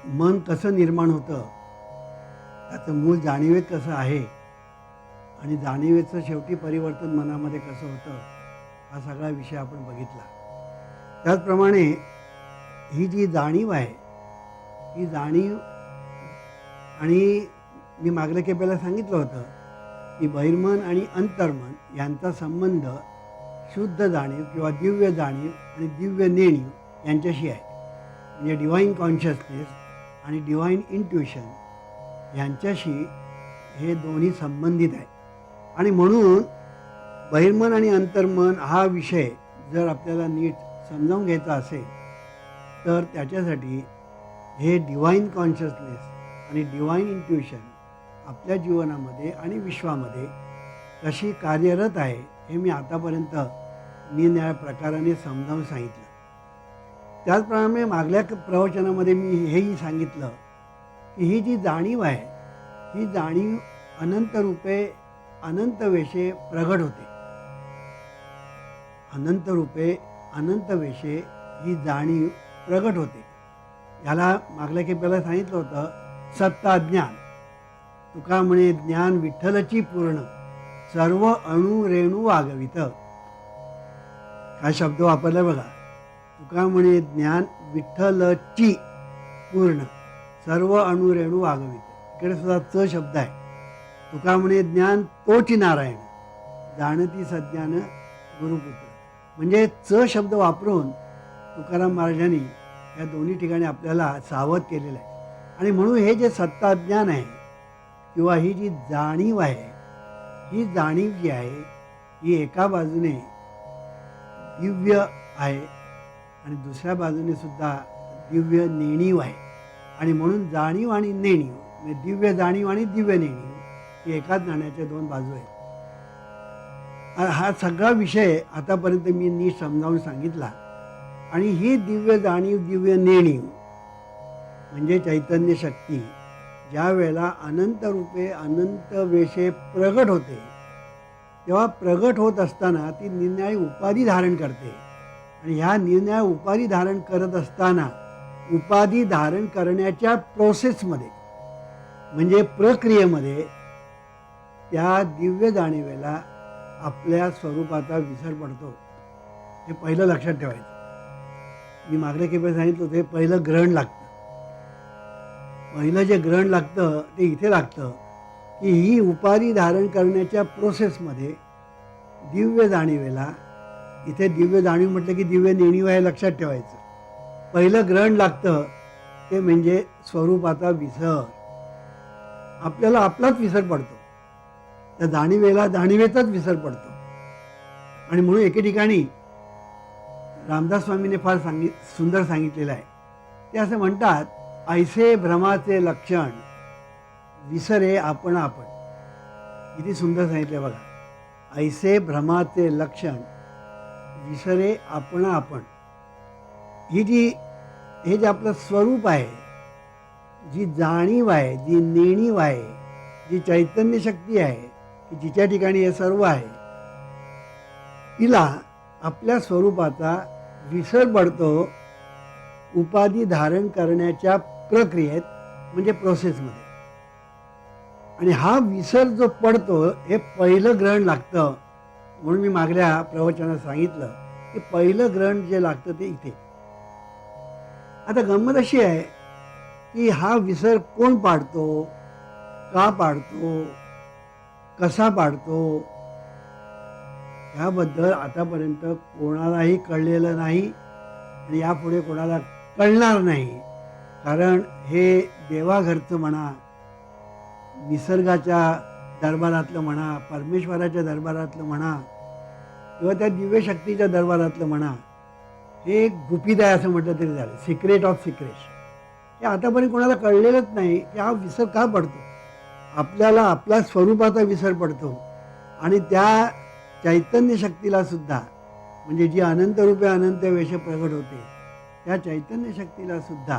मन कसं निर्माण होतं, त्याचं मूळ जाणीवेत कसं आहे आणि जाणीवेचं शेवटी परिवर्तन मनामध्ये कसं होतं, हा सगळा विषय आपण बघितला. त्याचप्रमाणे ही जी जाणीव आहे, ही जाणीव आणि मी मागल्या खेपेला सांगितलं होतं की बहिर्मन आणि अंतर्मन यांचा संबंध शुद्ध जाणीव किंवा दिव्य जाणीव आणि दिव्य नेणीव यांच्याशी आहे. म्हणजे डिव्हाइन कॉन्शियसनेस आणि डिव्हाइन इंट्युशन यांच्याशी हे दोन्ही संबंधित आहे. आणि म्हणून बहिर्मन आणि अंतर्मन हा विषय जर आपल्याला नीट समजावून घ्यायचा असेल तर त्याच्यासाठी हे डिव्हाइन कॉन्शियसनेस आणि डिव्हाइन इंट्युशन आपल्या जीवनामध्ये आणि विश्वामध्ये कशी कार्यरत आहे हे मी आतापर्यंत निरनिराळ्या प्रकाराने समजावून सांगितलं. त्याचप्रमाणे मागल्या प्रवचनामध्ये मी हेही सांगितलं की ही जी जाणीव आहे, ही जाणीव अनंत रूपे अनंत वेशे प्रगट होते. अनंत रूपे अनंत वेशे ही जाणीव प्रगट होते. याला मागल्या खेपेला सांगितलं होतं सत्ता ज्ञान. तुका म्हणे ज्ञान विठ्ठलची पूर्ण, सर्व अणु रेणू वागवित. हा शब्द वापरला बघा. तुका म्हणे ज्ञान विठ्ठलची पूर्ण, सर्व अणु रेणू वागवित. इकडे सुद्धा च शब्द आहे. तुका म्हणे ज्ञान तोची नारायण, जाणती सज्ञान गुरुपुत्र. म्हणजे च शब्द वापरून तुकाराम महाराजांनी या दोन्ही ठिकाणी आपल्याला सावध केलेलं आहे. आणि म्हणून हे जे सत्ताज्ञान आहे किंवा ही जी जाणीव आहे, ही जाणीव जी आहे ही एका बाजूने दिव्य आहे आणि दुसऱ्या बाजूने सुद्धा दिव्य नेणीव आहे. आणि म्हणून जाणीव आणि नेणीव म्हणजे दिव्य जाणीव आणि दिव्य नेणीव ही एकाच नाण्याच्या दोन बाजू आहेत. हा सगळा विषय आतापर्यंत मी नीट समजावून सांगितला. आणि ही दिव्य जाणीव दिव्य नेणीव म्हणजे चैतन्य शक्ती ज्या वेळेला अनंत रूपे अनंत वेशे प्रगट होते, तेव्हा प्रगट होत असताना ती निरनिराळी उपाधी धारण करते. आणि ह्या निरनिराळ्या उपाधी धारण करत असताना उपाधी धारण करण्याच्या प्रोसेसमध्ये म्हणजे प्रक्रियेमध्ये त्या दिव्य जाणीवेला आपल्या स्वरूपाचा विसर पडतो. हे पहिलं लक्षात ठेवायचं. मी मागल्या खेपेला सांगितलं होतं, हे पहिलं ग्रहण लागतं. पहिलं जे ग्रहण लागतं ते इथे लागतं की ही उपाधी धारण करण्याच्या प्रोसेसमध्ये दिव्य जाणीवेला, इथे दिव्य जाणीव म्हटलं की दिव्य नेणीव आहे लक्षात ठेवायचं. पहिलं ग्रहण लागतं ते म्हणजे स्वरूपाचा विसर. आपल्याला आपलाच विसर पडतो, त्या जाणीवेला जाणीवेचाच विसर पडतो. आणि म्हणून एके ठिकाणी रामदास स्वामीने फार सुंदर सांगितलेलं आहे. ते असं म्हणतात, ऐसे भ्रमाचे लक्षण विसरे आपण आपण. किती सुंदर सांगितले बघा. ऐसे भ्रमाचे लक्षण विसरे आपण आपण. हे जे आपलं स्वरूप आहे, जी जाणीव आहे, जी नेणीव आहे, जी चैतन्य शक्ती आहे की जिच्या ठिकाणी हे सर्व आहे, तिला आपल्या स्वरूपाचा विसर पडतो उपाधी धारण करण्याच्या प्रक्रियेत म्हणजे प्रोसेसमध्ये. आणि हा विसर जो पडतो हे पहिलं ग्रहण लागतं. म्हणून मी मागल्या प्रवचनात सांगितलं की पहिलं ग्रहण जे लागतं ते इथे. आता गंमत अशी आहे की हा विसर कोण पाडतो, का पाडतो, कसा पाडतो, ह्याबद्दल आतापर्यंत कोणालाही कळलेलं नाही आणि यापुढे कोणाला कळणार नाही. कारण हे देवाघरचं म्हणा, निसर्गाच्या दरबारातलं म्हणा, परमेश्वराच्या दरबारातलं म्हणा किंवा त्या दिव्य शक्तीच्या दरबारातलं म्हणा, हे एक गुपित आहे असं म्हटलं तरी झालं. Secret of secrets. हे आतापर्यंत कोणाला कळलेलंच नाही की हा विसर का पडतो. आपल्याला आपल्या स्वरूपाचा विसर पडतो आणि त्या चैतन्य शक्तीला सुद्धा, म्हणजे जी अनंत रूपे अनंत वेश प्रगट होते, त्या चैतन्य शक्तीला सुद्धा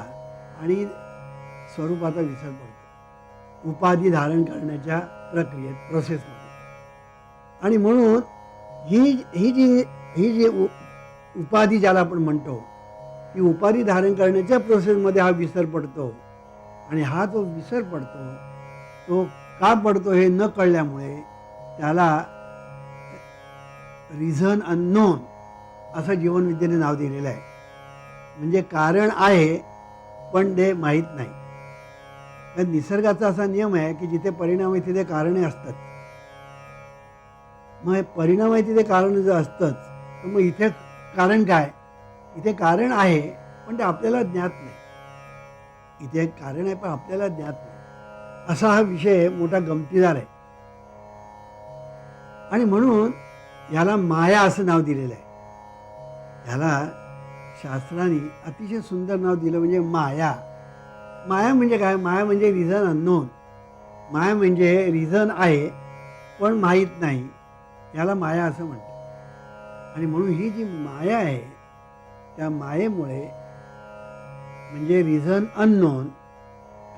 आणि स्वरूपाचा विसर पडतो उपाधी धारण करण्याच्या प्रक्रियेत, प्रोसेसमध्ये. आणि म्हणून ही जी उपाधी ज्याला आपण म्हणतो, ती उपाधी धारण करण्याच्या प्रोसेसमध्ये हा विसर पडतो. आणि हा जो विसर पडतो तो का पडतो हे न कळल्यामुळे त्याला रिझन अननोन असं जीवनविद्येने नाव दिलेलं आहे. म्हणजे कारण आहे पण ते माहीत नाही. कारण निसर्गाचा असा नियम आहे की जिथे परिणाम आहे तिथे कारणे असतात. मग हे परिणाम आहे तिथे कारण जर असतंच तर मग इथे कारण काय? इथे कारण आहे पण ते आपल्याला ज्ञात नाही. इथे एक कारण आहे पण आपल्याला ज्ञात नाही. असा हा विषय मोठा गमतीदार आहे. आणि म्हणून याला माया असं नाव दिलेलं आहे. याला शास्त्राने अतिशय सुंदर नाव दिलं म्हणजे माया. माया म्हणजे काय? माया म्हणजे रिझन अननोन. माया म्हणजे रिझन आहे पण माहीत नाही, याला माया असं म्हणतात. आणि म्हणून ही जी माया आहे त्या मायेमुळे म्हणजे रिझन अननोन,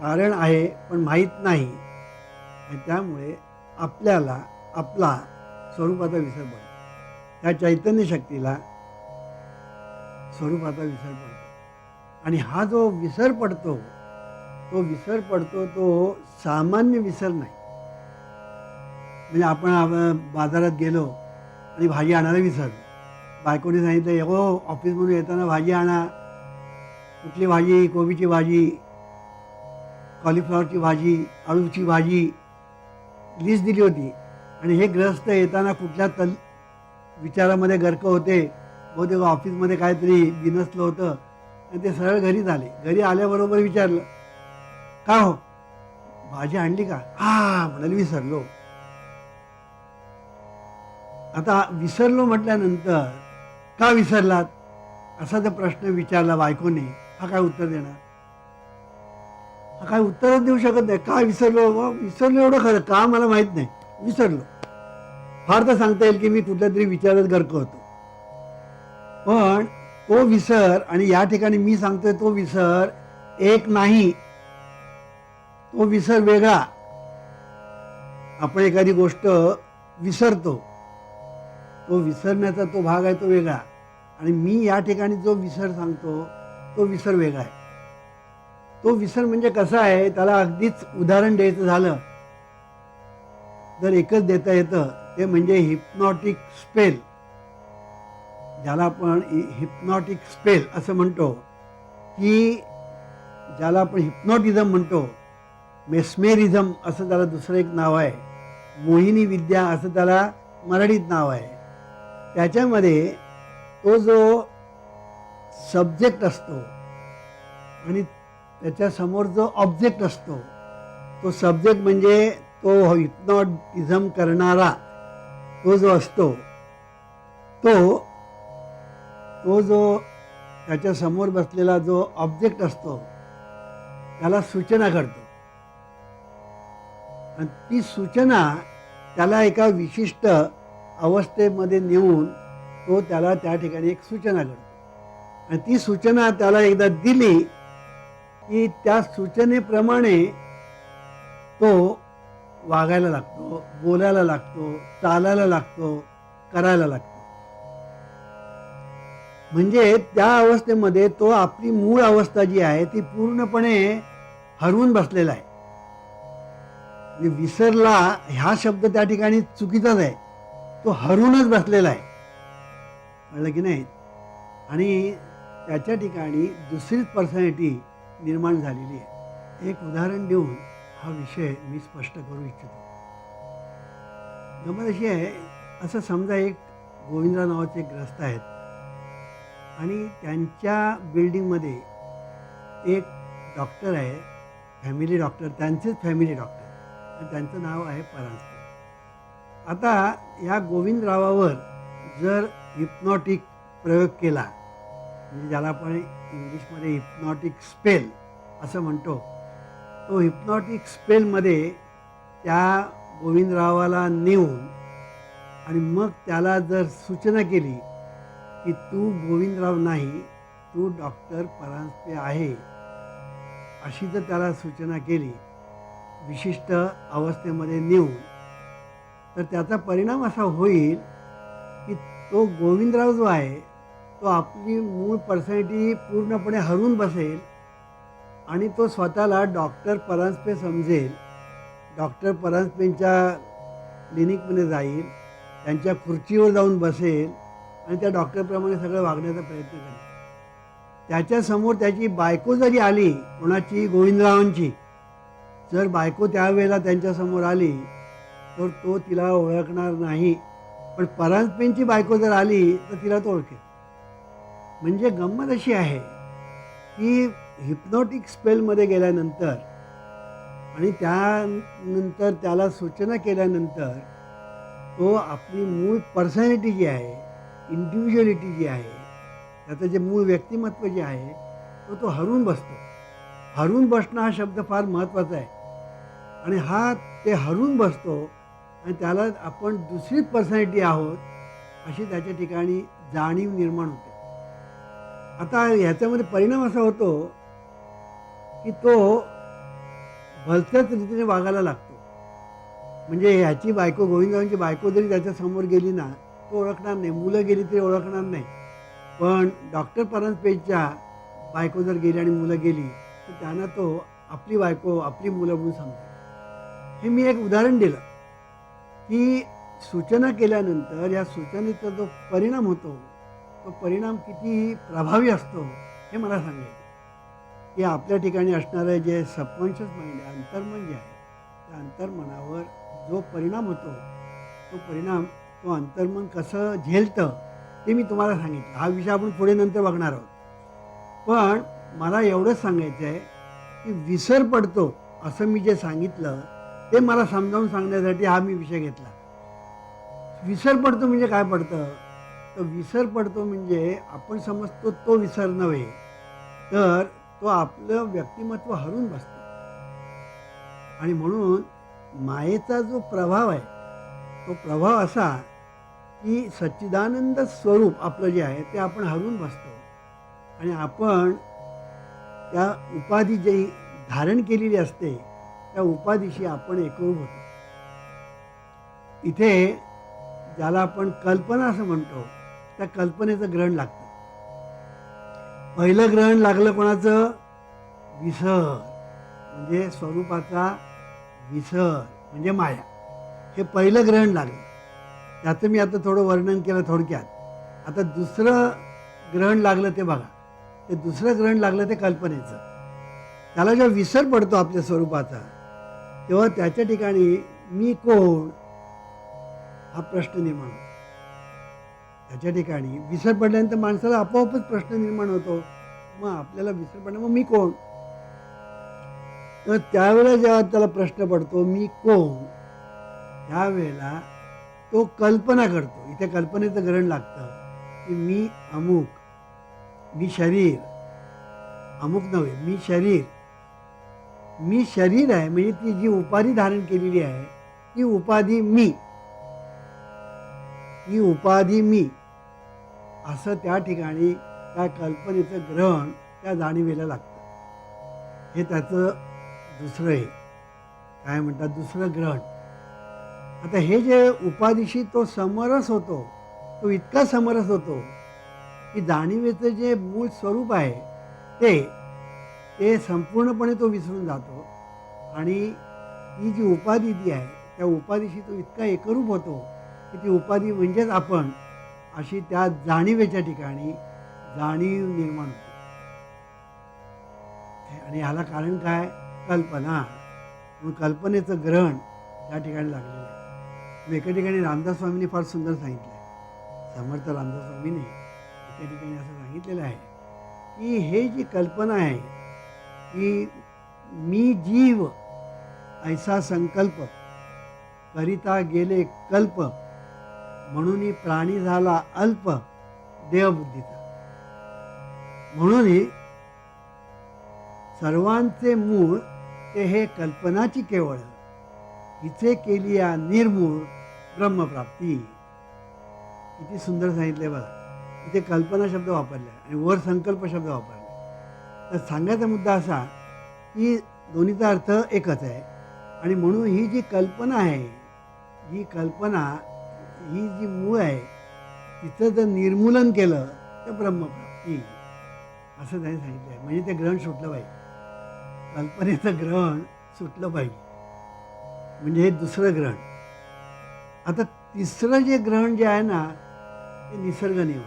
कारण आहे पण माहीत नाही, आणि त्यामुळे आपल्याला आपला स्वरूपाचा विसर पडतो. त्या चैतन्य शक्तीला स्वरूपाचा विसर पडतो. आणि हा जो विसर पडतो तो सामान्य विसर नाही. म्हणजे आपण बाजारात गेलो आणि भाजी आणायला विसरलो. बायकोने सांगितलं हो ऑफिसमधून येताना भाजी आणा. कुठली भाजी? कोबीची भाजी, कॉलीफ्लॉवरची भाजी, आळूची भाजी लिस्ट दिली होती. आणि हे ग्रस्त येताना कुठल्या विचारामध्ये गर्क होते. बहुतेक ऑफिसमध्ये काहीतरी बिनसलं होतं आणि ते सरळ घरी आले. घरी आल्याबरोबर विचारलं का हो भाजी आणली का? हा म्हणाले विसरलो. आता विसरलो म्हटल्यानंतर का विसरलात असा जर प्रश्न विचारला बायकोने, हा काय उत्तर देणार? हा काय उत्तरच देऊ शकत नाही. का विसरलो? विसरलो एवढं खरं, का मला माहित नाही, विसरलो. फार तर सांगता येईल की मी कुठल्या तरी विचारात गर्क होतो. पण तो विसर आणि या ठिकाणी मी सांगतोय तो विसर एक नाही, तो विसर वेगळा. आपण एखादी गोष्ट विसरतो, तो विसरण्याचा तो भाग आहे तो वेगळा. आणि मी या ठिकाणी जो विसर सांगतो तो विसर वेगळा आहे. तो विसर म्हणजे कसा आहे त्याला अगदीच उदाहरण द्यायचं झालं तर एकच देता येतं, ते म्हणजे हिप्नॉटिक स्पेल. ज्याला आपण हिप्नॉटिक स्पेल असं म्हणतो, की ज्याला आपण हिप्नॉटिझम म्हणतो, मेस्मेरिझम असं त्याला दुसरं एक नाव आहे, मोहिनी विद्या असं त्याला मराठीत नाव आहे. त्याच्यामध्ये तो जो सब्जेक्ट असतो आणि त्याच्यासमोर जो ऑब्जेक्ट असतो, तो सब्जेक्ट म्हणजे तो हिप्नॉटिझम करणारा तो जो असतो, तो जो त्याच्यासमोर बसलेला जो ऑब्जेक्ट असतो त्याला सूचना करतो. आणि ती सूचना त्याला एका विशिष्ट अवस्थेमध्ये नेऊन तो त्याला त्या ठिकाणी एक सूचना करतो. आणि ती सूचना त्याला एकदा दिली की त्या सूचनेप्रमाणे तो वागायला लागतो, बोलायला लागतो, चालायला लागतो, करायला लागतो. म्हणजे त्या अवस्थेमध्ये तो आपली मूळ अवस्था जी आहे ती पूर्णपणे हरवून बसलेला आहे. म्हणजे विसरला हा शब्द त्या ठिकाणी चुकीचाच आहे. तो हरवूनच बसलेला आहे, कळलं की नाही? आणि त्याच्या ठिकाणी दुसरीच पर्सनॅलिटी निर्माण झालेली आहे. एक उदाहरण देऊन हा विषय मी स्पष्ट करू इच्छितो. गमत अशी आहे, असं समजा एक गोविंदराव नावाचे ग्रस्त आहेत आणि त्यांच्या बिल्डिंगमध्ये एक डॉक्टर आहे, फॅमिली डॉक्टर, त्यांचेच फॅमिली डॉक्टर, आणि त्यांचं नाव आहे परांजपे. आता या गोविंदरावावर जर हिप्नॉटिक प्रयोग केला, म्हणजे ज्याला आपण इंग्लिशमध्ये हिप्नॉटिक स्पेल असं म्हणतो, तो हिप्नॉटिक स्पेलमध्ये त्या गोविंदरावाला नेऊन आणि मग त्याला जर सूचना केली की तू गोविंदराव नाही, तू डॉक्टर परांजपे आहे, अशी जर त्याला सूचना केली विशिष्ट अवस्थेमध्ये नेऊन, तर त्याचा परिणाम असा होईल की तो गोविंदराव जो आहे तो आपली मूळ पर्सनॅलिटी पूर्णपणे हरवून बसेल आणि तो स्वतःला डॉक्टर परांजपे समजेल, डॉक्टर परांजपेंच्या क्लिनिकमध्ये जाईल, त्यांच्या खुर्चीवर जाऊन बसेल आणि त्या डॉक्टरप्रमाणे सगळं वागण्याचा प्रयत्न करेल. त्याच्यासमोर त्याची बायको जरी आली, कोणाची, गोविंदरावांची, जर बायको त्यावेळेला त्यांच्यासमोर आली तर तो तिला ओळखणार नाही, पण परांजपेंची बायको जर आली तर तिला तो ओळखेल. म्हणजे गंमत अशी आहे की हिप्नॉटिक स्पेलमध्ये गेल्यानंतर आणि त्यानंतर त्याला सूचना केल्यानंतर तो आपली मूळ पर्सनॅलिटी जी आहे, इंडिव्हिज्युअलिटी जी आहे, त्याचं जे मूळ व्यक्तिमत्व जे आहे तो हरवून बसतो. हरवून बसणं हा शब्द फार महत्त्वाचा आहे. आणि हा ते हरवून बसतो आणि त्याला आपण दुसरीच पर्सनॅलिटी आहोत अशी त्याच्या ठिकाणी जाणीव निर्माण होते. आता ह्याच्यामध्ये परिणाम असा होतो की तो भलत्याच रीतीने वागायला लागतो. म्हणजे ह्याची बायको, गोविंदरावांची बायको जरी त्याच्यासमोर गेली ना, तो ओळखणार नाही. मुलं गेली तरी ओळखणार नाही. पण डॉक्टर परांजपेंच्या बायको जर गेली आणि मुलं गेली तर त्यांना तो आपली बायको, आपली मुलं म्हणून समजेल. हे मी एक उदाहरण दिलं की सूचना केल्यानंतर या सूचनेचा जो परिणाम होतो तो परिणाम किती प्रभावी असतो हे मला सांगायचं. की आपल्या ठिकाणी असणारं जे सबकॉन्शियस माइंड आहे, अंतर्मन जे आहे, त्या अंतर्मनावर जो परिणाम होतो तो परिणाम तो अंतर्मन कसं झेलतं ते मी तुम्हाला सांगितलं. हा विषय आपण पुढे नंतर बघणार आहोत. पण मला एवढंच सांगायचं आहे की विसर पडतो असं मी जे सांगितलं ते मला समजावून सांगण्यासाठी हा मी विषय घेतला. विसर पडतो म्हणजे काय पडतं, तर विसर पडतो म्हणजे आपण समजतो तो विसर नव्हे, तर तो आपलं व्यक्तिमत्व हरवून बसतो. आणि म्हणून मायेचा जो प्रभाव आहे तो प्रभाव असा की सच्चिदानंद स्वरूप आपलं जे आहे ते आपण हरवून बसतो आणि आपण त्या उपाधी जी धारण केलेली असते त्या उपाधीशी आपण एकरूप होतो. इथे ज्याला आपण कल्पना असं म्हणतो त्या कल्पनेचं ग्रहण लागतं. पहिलं ग्रहण लागलं कोणाचं, विसर म्हणजे स्वरूपाचा विसर म्हणजे माया, हे पहिलं ग्रहण लागलं. त्याचं मी आता थोडं वर्णन केलं थोडक्यात. आता दुसरं ग्रहण लागलं ते बघा. ते दुसरं ग्रहण लागलं ते कल्पनेचं. त्याला जेव्हा विसर पडतो आपल्या स्वरूपाचा तेव्हा त्याच्या ठिकाणी मी कोण हा प्रश्न निर्माण होतो. त्याच्या ठिकाणी विसर पडल्यानंतर माणसाला आपोआपच प्रश्न निर्माण होतो, मग आपल्याला विसर पडला मग मी कोण. तर त्यावेळेला जेव्हा त्याला प्रश्न पडतो मी कोण, त्यावेळेला तो कल्पना करतो. इथे कल्पनेचं ग्रहण लागतं की मी अमुक, मी शरीर, अमुक नव्हे, मी शरीर, मी शरीर आहे. म्हणजे ती जी उपाधी धारण केलेली आहे ती उपाधी मी, ही उपाधी मी, असं त्या ठिकाणी त्या कल्पनेचं ग्रहण त्या जाणीवेला लागतं. हे त्याचं दुसरं आहे, काय म्हणतात, दुसरं ग्रहण. आता हे जे उपाधीशी तो समरस होतो, तो इतका समरस होतो की जाणीवेचं जे मूळ स्वरूप आहे ते संपूर्णपणे तो विसरून जातो आणि ही जी उपाधी ती आहे त्या उपाधीशी तो इतका एकरूप होतो की ती उपाधी म्हणजेच आपण, अशी त्या जाणीवेच्या ठिकाणी जाणीव निर्माण होते. आणि ह्याला कारण काय, कल्पना. म्हणून कल्पनेचं ग्रहण त्या ठिकाणी लागलेलं आहे. एका ठिकाणी रामदास स्वामींनी फार सुंदर सांगितलं आहे, समर्थ रामदास स्वामींनी एका ठिकाणी असं सांगितलेलं आहे की हे जी कल्पना आहे की मी जीव ऐसा संकल्प करिता गेले कल्प, म्हणून प्राणी झाला अल्प देहबुद्धीचा. म्हणून सर्वांचे मूळ ते हे कल्पनाची केवळ, हिचे केली या निर्मूळ ब्रह्मप्राप्ती. किती सुंदर सांगितले बघा. इथे कल्पना शब्द वापरला आणि वर संकल्प शब्द वापरला. तर सांगायचा मुद्दा असा की दोन्हीचा अर्थ एकच आहे. आणि म्हणून ही जी कल्पना आहे, ही कल्पना, ही जी मूळ आहे, तिचं जर निर्मूलन केलं तर ब्रह्मप्राप्ती, असं त्यांनी सांगितलं आहे. म्हणजे ते ग्रहण सुटलं पाहिजे. कल्पनेचं ग्रहण सुटलं पाहिजे. म्हणजे हे दुसरं ग्रहण. आता तिसरं जे ग्रहण जे आहे ना ते निसर्ग नियम.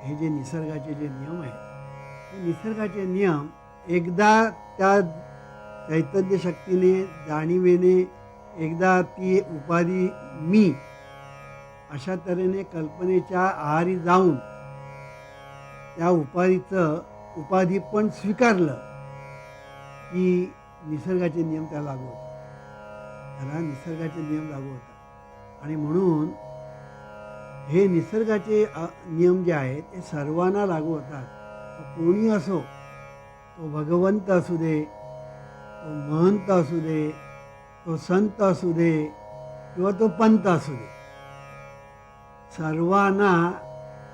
हे जे निसर्गाचे जे नियम आहेत ते निसर्गाचे नियम एकदा त्या चैतन्य शक्तीने जाणीवेने एकदा ती उपाधी मी अशा तऱ्हेने कल्पनेच्या आहारी जाऊन त्या उपाधी पण स्वीकारलं की निसर्गाचे नियम त्याला लागू होतात. त्याला निसर्गाचे नियम लागू होतात. आणि म्हणून हे निसर्गाचे नियम जे आहेत ते सर्वांना लागू होतात. तो कोणी असो, तो भगवंत असू दे, तो महंत असू दे, तो संत असू दे किंवा तो पंत असू दे, सर्वांना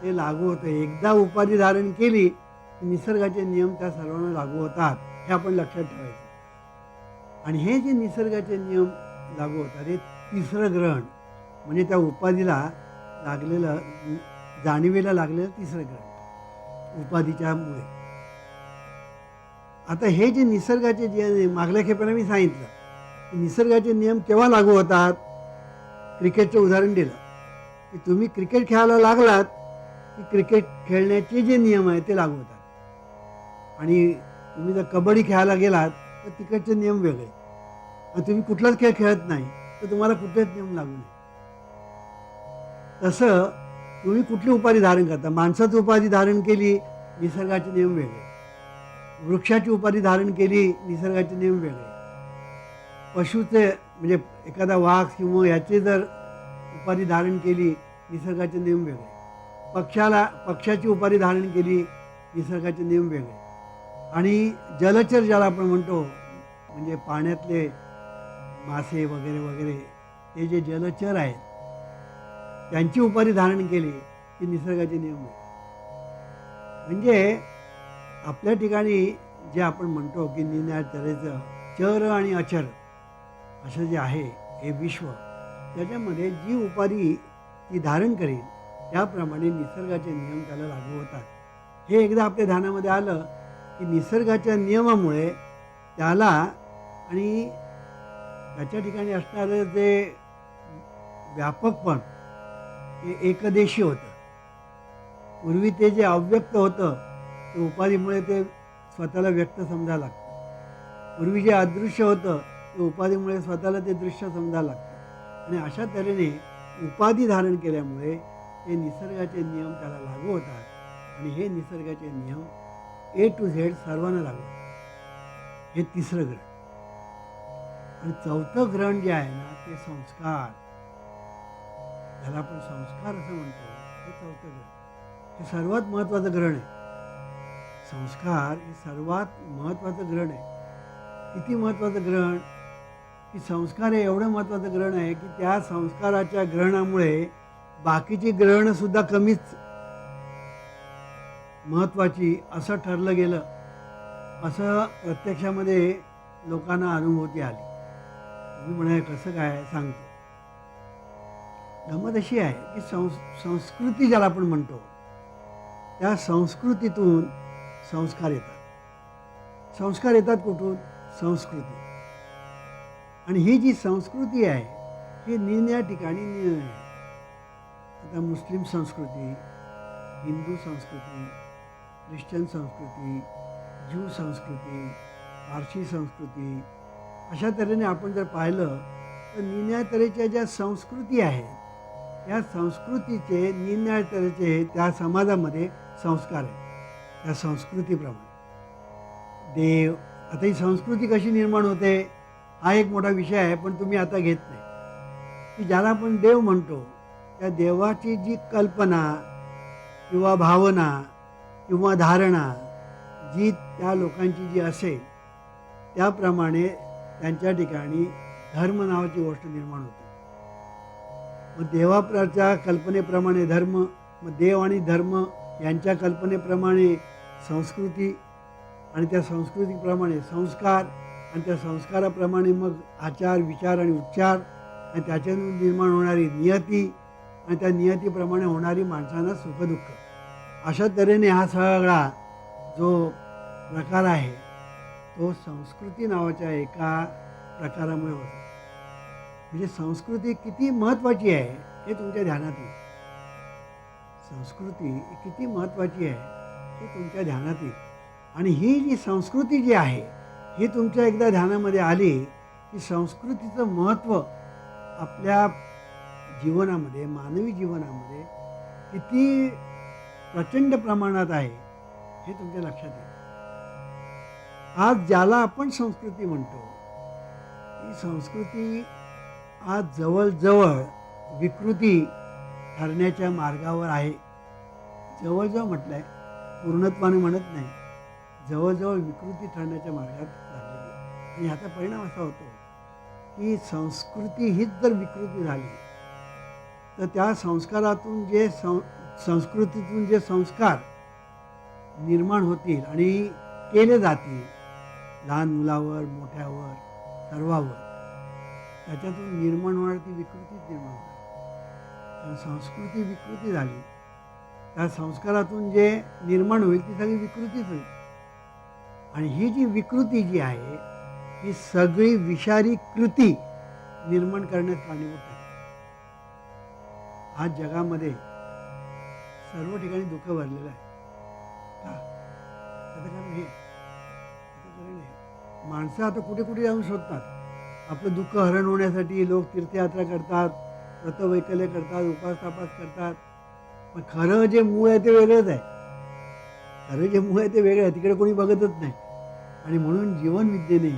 ते लागू होतं. एकदा उपाधी धारण केली की निसर्गाचे नियम त्या सर्वांना लागू होतात. हे आपण लक्षात ठेवायचं. आणि हे जे निसर्गाचे नियम लागू होतात हे तिसरं ग्रहण म्हणजे त्या उपाधीला लागलेलं, जाणीवेला लागलेलं तिसरं ग्रहण उपाधीच्या मुळे. आता हे जे निसर्गाचे जे मागल्या खेपेला मी सांगितलं की निसर्गाचे नियम केव्हा लागू होतात. क्रिकेटचं उदाहरण दिलं की तुम्ही क्रिकेट खेळायला लागलात की क्रिकेट खेळण्याचे जे नियम आहेत ते लागू होतात. आणि तुम्ही जर कबड्डी खेळायला गेलात तर तिकडचे नियम वेगळे. आणि तुम्ही कुठलाच खेळ खेळत नाही तर तुम्हाला कुठलेच नियम लागू नये. तसं तुम्ही कुठली उपाधी धारण करता. माणसाची उपाधी धारण केली निसर्गाचे नियम वेगळे. वृक्षाची उपाधी धारण केली निसर्गाचे नियम वेगळे. पशुचे म्हणजे एखादा वाघ किंवा याचे जर उपाधी धारण केली निसर्गाचे नियम वेगळे. पक्षाची उपाधी धारण केली निसर्गाचे नियम वेगळे. आणि जलचर ज्याला आपण म्हणतो म्हणजे पाण्यातले मासे वगैरे वगैरे ते जे जलचर आहेत त्यांची उपाधी धारण केली की निसर्गाचे नियम वेगळे. म्हणजे आपल्या ठिकाणी जे आपण म्हणतो की निनाद तऱ्हेचं चर आणि अचर असं जे आहे हे विश्व, त्याच्यामध्ये जी उपाधी ती धारण करेल त्याप्रमाणे निसर्गाचे नियम त्याला लागू होतात. हे एकदा आपल्या ध्यानामध्ये आलं की निसर्गाच्या नियमामुळे त्याला आणि त्याच्या ठिकाणी असणारं जे व्यापकपण हे एकदेशी होतं. पूर्वी ते जे अव्यक्त होतं ते उपाधीमुळे ते स्वतःला व्यक्त समजायला लागतं. पूर्वी जे अदृश्य होतं ते उपाधीमुळे स्वतःला ते दृश्य समजायला लागतं. आणि अशा तऱ्हेने उपाधी धारण केल्यामुळे हे निसर्गाचे नियम त्याला लागू होतात. आणि हे निसर्गाचे नियम A to Z सर्वांना लागू होतात. हे तिसरं ग्रहण. आणि चौथं ग्रहण जे आहे ना ते संस्कार, त्याला आपण संस्कार असं म्हणतो. हे चौथं ग्रहण हे सर्वात महत्त्वाचं ग्रहण आहे. संस्कार हे सर्वात महत्त्वाचं ग्रहण आहे. किती महत्त्वाचं ग्रहण की संस्कार हे एवढं महत्त्वाचं ग्रहण आहे की त्या संस्काराच्या ग्रहणामुळे बाकीची ग्रहणंसुद्धा कमीच महत्त्वाची असं ठरलं गेलं. असं प्रत्यक्षामध्ये लोकांना अनुभूती आली. तुम्ही म्हणाले कसं काय सांगतो. गंमत अशी आहे की संस्कृती ज्याला आपण म्हणतो त्या संस्कृतीतून संस्कार येतात. संस्कार येतात कुठून? संस्कृती. आणि ही जी संस्कृती आहे ही निरनिराळ्या ठिकाणी निरनिराळी आहे. आता मुस्लिम संस्कृती, हिंदू संस्कृती, ख्रिश्चन संस्कृती, ज्यू संस्कृती, पारशी संस्कृती अशा तऱ्हेने आपण जर पाहिलं तर निरनिराळ्या तऱ्हेच्या ज्या संस्कृती आहेत या संस्कृतीचे निरनिराळ्या तऱ्हेचे त्या समाजामध्ये संस्कार आहेत. त्या संस्कृतीप्रमाणे देव. आता ही संस्कृती कशी निर्माण होते हा एक मोठा विषय आहे पण तुम्ही आता घेत नाही. की ज्याला आपण देव म्हणतो त्या देवाची जी कल्पना किंवा भावना किंवा धारणा जी त्या लोकांची जी असेल त्याप्रमाणे त्यांच्या ठिकाणी धर्म नावाची गोष्ट निर्माण होते. मग देवाच्या कल्पनेप्रमाणे धर्म, मग देव आणि धर्म यांच्या कल्पनेप्रमाणे संस्कृती आणि त्या संस्कृतीप्रमाणे संस्कार आणि त्या संस्काराप्रमाणे मग आचार विचार आणि उच्चार आणि त्याच्यातून निर्माण होणारी नियती आणि त्या नियतीप्रमाणे होणारी माणसांना सुखदुःख. अशा तऱ्हेने हा सगळा जो प्रकार आहे तो संस्कृती नावाच्या एका प्रकारामुळे होतो. म्हणजे संस्कृती किती महत्त्वाची आहे हे तुमच्या ध्यानात येईल. संस्कृती किती महत्त्वाची आहे हे तुमच्या ध्यानात येईल. आणि ही जी संस्कृती जी आहे ही तुमच्या एकदा ध्यानामध्ये आली की संस्कृतीचं महत्त्व आपल्या जीवनामध्ये, मानवी जीवनामध्ये किती प्रचंड प्रमाणात आहे हे तुमच्या लक्षात येईल. आज ज्याला आपण संस्कृती म्हणतो, ही संस्कृती आज जवळजवळ विकृती ठरण्याच्या मार्गावर आहे. जवळजवळ म्हटलं आहे, पूर्णत्वाने म्हणत नाही, जवळजवळ विकृती ठरण्याच्या मार्गात लागलेली आहे. आणि ह्याचा परिणाम असा होतो की संस्कृती हीच जर विकृती झाली तर त्या संस्कारातून संस्कृतीतून जे संस्कार निर्माण होतील आणि केले जातील लहान मुलावर, मोठ्यावर, सर्वावर, त्याच्यातून निर्माण होणार ती विकृतीच निर्माण होणार. कारण संस्कृती विकृती झाली, त्या संस्कारातून जे निर्माण होईल ती सगळी विकृतीच होईल. आणि ही जी विकृती जी आहे ही सगळी विषारी कृती निर्माण करण्यास कारणीभूत आहे. आज जगामध्ये सर्व ठिकाणी दुःख भरलेलं आहे. का? त्याचं कारण हे, माणसं आता कुठे कुठे जाऊन शोधतात आपलं दुःख हरण होण्यासाठी. लोक तीर्थयात्रा करतात, व्रतवैकल्य करतात, उपास तापास करतात. पण खरं जे मूळ आहे ते वेगळंच आहे. खरं जे मूळ आहे ते वेगळं आहे, तिकडे कोणी बघतच नाही. आणि म्हणून जीवनविद्येने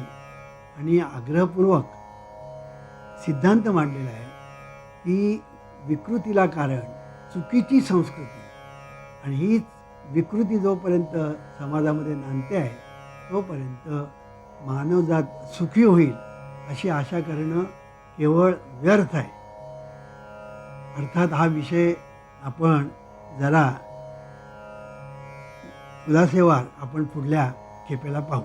आणि आग्रहपूर्वक सिद्धांत मांडलेला आहे की विकृतीला कारण चुकीची संस्कृती. आणि ही विकृती जोपर्यंत समाजामध्ये नांदते आहे तोपर्यंत मानवजात सुखी होईल अशी आशा करणं केवळ व्यर्थ आहे. अर्थात हा विषय आपण जरा खुलासेवार आपण पुढल्या खेपेला पाहू.